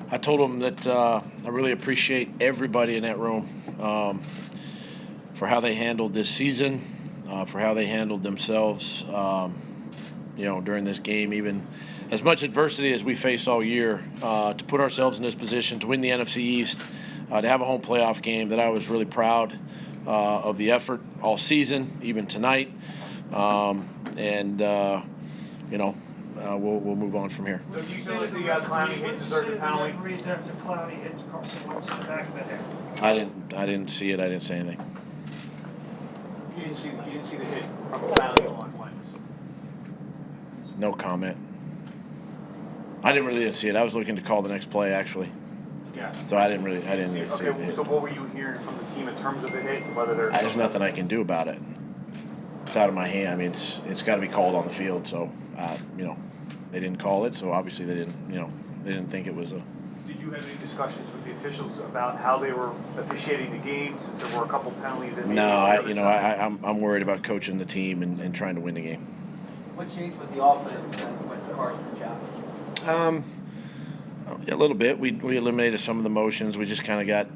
I told them that I really appreciate everybody in that room for how they handled this season, for how they handled themselves, during this game. Even as much adversity as we faced all year, to put ourselves in this position to win the NFC East, to have a home playoff game, that I was really proud of the effort all season, even tonight, we'll move on from here. So do you say that the Clowney hit deserved a penalty? The reason after Clowney hits Carson Wentz in the back of the head. I didn't see it. I didn't say anything. You didn't see the hit from Clowney on Wentz? No comment. I didn't really see it. I was looking to call the next play, actually. Yeah. So I didn't really see the Okay, hit. so what were you hearing from the team in terms of the hit? Whether There's nothing I can do about it. It's out of my hand. I mean, it's got to be called on the field. So, they didn't call it. So obviously they didn't think it was a. Did you have any discussions with the officials about how they were officiating the game, since there were a couple penalties? No, I'm worried about coaching the team and trying to win the game. What changed with the offense when Carson and Josh? A little bit. We eliminated some of the motions. We just kind of got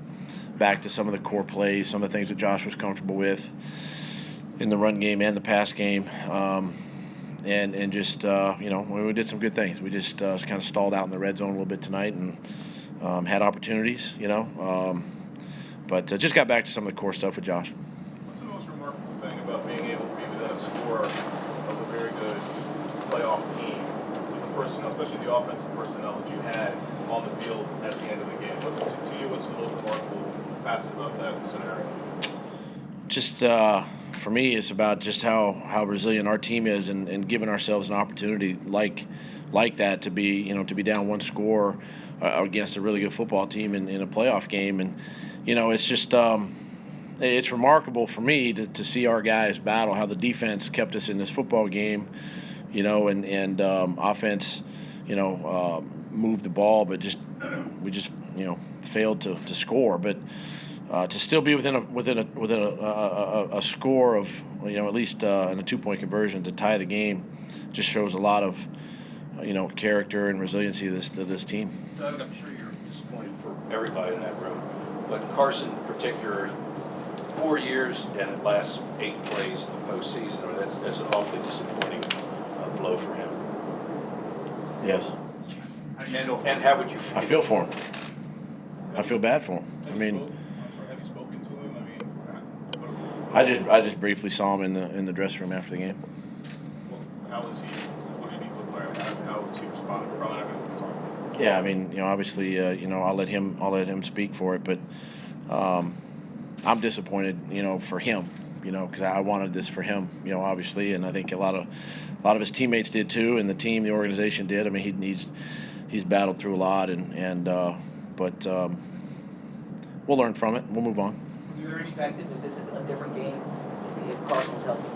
back to some of the core plays, some of the things that Josh was comfortable with in the run game and the pass game, and just we did some good things. We just kind of stalled out in the red zone a little bit tonight and had opportunities, but just got back to some of the core stuff with Josh. What's the most remarkable thing about being able to be within a score of a very good playoff team with the personnel, especially the offensive personnel that you had on the field at the end of the game? To you, what's the most remarkable facet about that scenario? Just for me, it's about just how resilient our team is, and giving ourselves an opportunity like that to be down one score against a really good football team in a playoff game. And it's just it's remarkable for me to see our guys battle, how the defense kept us in this football game, and offense moved the ball, but we just failed to score. But to still be within a score of at least in a 2-point conversion to tie the game just shows a lot of character and resiliency of this team. Doug, I'm sure you're disappointed for everybody in that room, but Carson in particular, 4 years and the last 8 plays in the postseason, that's an awfully disappointing blow for him. Yes. And how would you feel? I feel for him. I feel bad for him. I mean, Have you spoken to him? I just briefly saw him in the dressing room after the game. How was he? What did he look like? How was he responding? Probably not going to talk about it. Yeah, I mean, obviously, I'll let him speak for it, but I'm disappointed, for him, because I wanted this for him, obviously, and I think a lot of his teammates did too, and the organization did. I mean, he's battled through a lot, but we'll learn from it. We'll move on. Would you expect it? Was this a different game if Carson was healthy?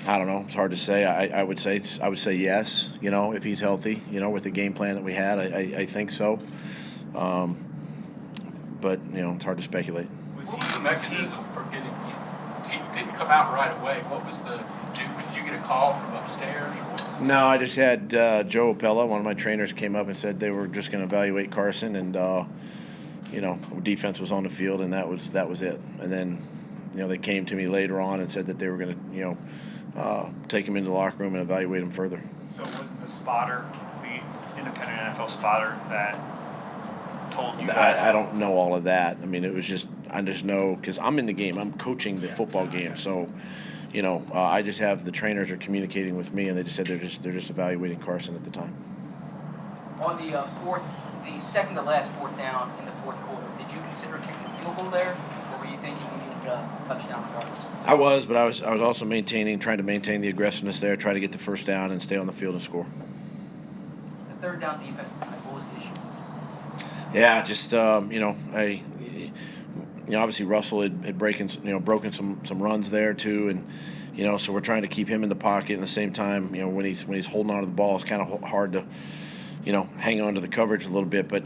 I don't know. It's hard to say. I would say yes. If he's healthy, with the game plan that we had, I think so. But it's hard to speculate. What was the mechanism for getting? He didn't come out right away. What was did you get a call from upstairs? No, I just had Joe Appella, one of my trainers, came up and said they were just going to evaluate Carson, and defense was on the field, and that was it. And then they came to me later on and said that they were going to take him into the locker room and evaluate him further. So was the spotter, the independent NFL spotter, that told you guys? I don't know all of that. I mean, I just know because I'm in the game. I'm coaching the football game, so I just have the trainers are communicating with me, and they just said they're just evaluating Carson at the time. On the second to last fourth down in the fourth quarter, did you consider kicking a field goal there, or were you thinking you needed a touchdown regardless? I was, but I was also trying to maintain the aggressiveness there, try to get the first down and stay on the field and score. The third down defense tonight, what was the issue? Yeah, just obviously Russell had broken some runs there too, and so we're trying to keep him in the pocket. And at the same time, when he's holding on to the ball, it's kind of hard to hang on to the coverage a little bit. But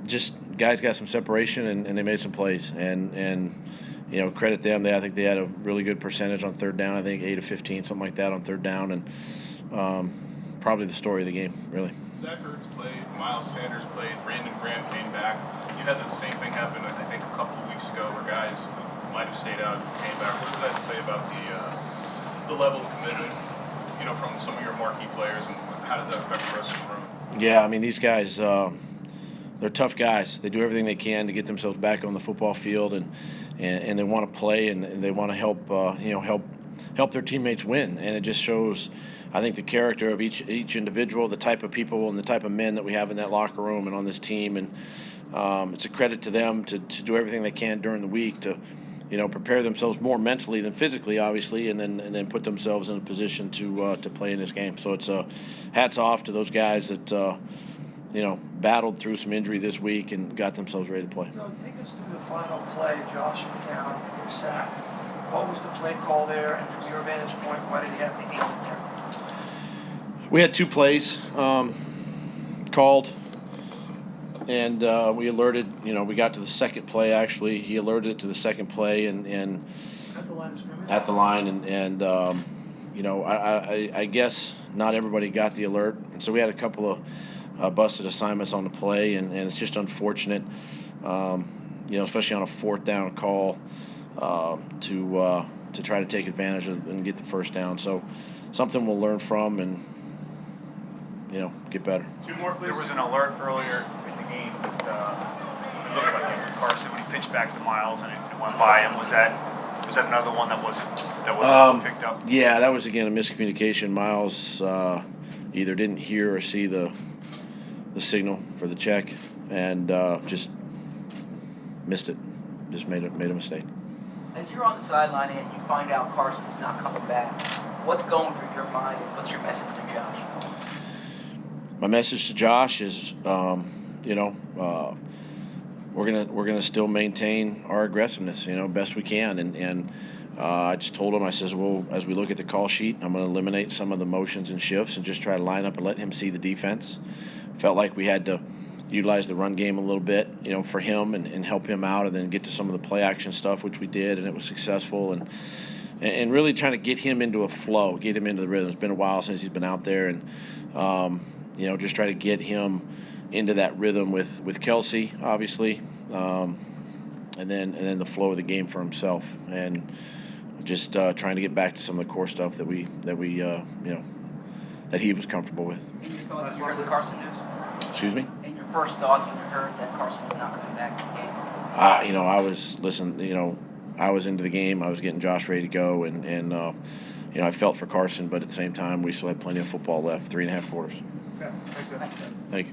just guys got some separation and they made some plays, and credit them. I think they had a really good percentage on third down. I think 8 of 15, something like that on third down, and probably the story of the game, really. Zach Ertz played, Miles Sanders played, Brandon Graham came back. You had the same thing happen, I think, a couple of weeks ago, where guys who might have stayed out came back. What does that say about the level of commitment, from some of your marquee players, and how does that affect the rest of the room? Yeah, I mean, these guys, they're tough guys. They do everything they can to get themselves back on the football field, and they want to play, and they want to help their teammates win. And it just shows, I think, the character of each individual, the type of people and the type of men that we have in that locker room and on this team. And it's a credit to them to do everything they can during the week to prepare themselves more mentally than physically, obviously, and then put themselves in a position to play in this game. So it's hats off to those guys that battled through some injury this week and got themselves ready to play. So take us through the final play. Josh McCown gets sacked. What was the play call there, and from your vantage point, why did he have to aim it there? We had two plays called. And we alerted, we got to the second play, actually. He alerted it to the second play and At the line of scrimmage? at the line. And I guess not everybody got the alert. And so we had a couple of busted assignments on the play. And it's just unfortunate, especially on a fourth down call to try to take advantage of and get the first down. So something we'll learn from and, get better. Two more, please. There was an alert earlier in the game that it looked like Carson when he pitched back to Miles and it went by him. Was that another one that wasn't picked up? Yeah, that was again a miscommunication. Miles either didn't hear or see the signal for the check and just missed it. Just made a mistake. As you're on the sideline and you find out Carson's not coming back, what's going through your mind and what's your message to Josh? My message to Josh is, we're gonna still maintain our aggressiveness, best we can. And I just told him, I says, well, as we look at the call sheet, I'm gonna eliminate some of the motions and shifts and just try to line up and let him see the defense. Felt like we had to utilize the run game a little bit, for him and help him out, and then get to some of the play action stuff, which we did, and it was successful. And really trying to get him into a flow, get him into the rhythm. It's been a while since he's been out there, and just try to get him into that rhythm with Kelsey, obviously, and then the flow of the game for himself, and just trying to get back to some of the core stuff that he was comfortable with. In your thoughts, you heard the Carson news? Excuse me? In your first thoughts when you heard that Carson was not coming back to the game? I was listening. I was into the game. I was getting Josh ready to go, and I felt for Carson, but at the same time, we still had plenty of football left, 3.5 quarters. Okay, thanks, Ed. Thanks, Ed. Thank you.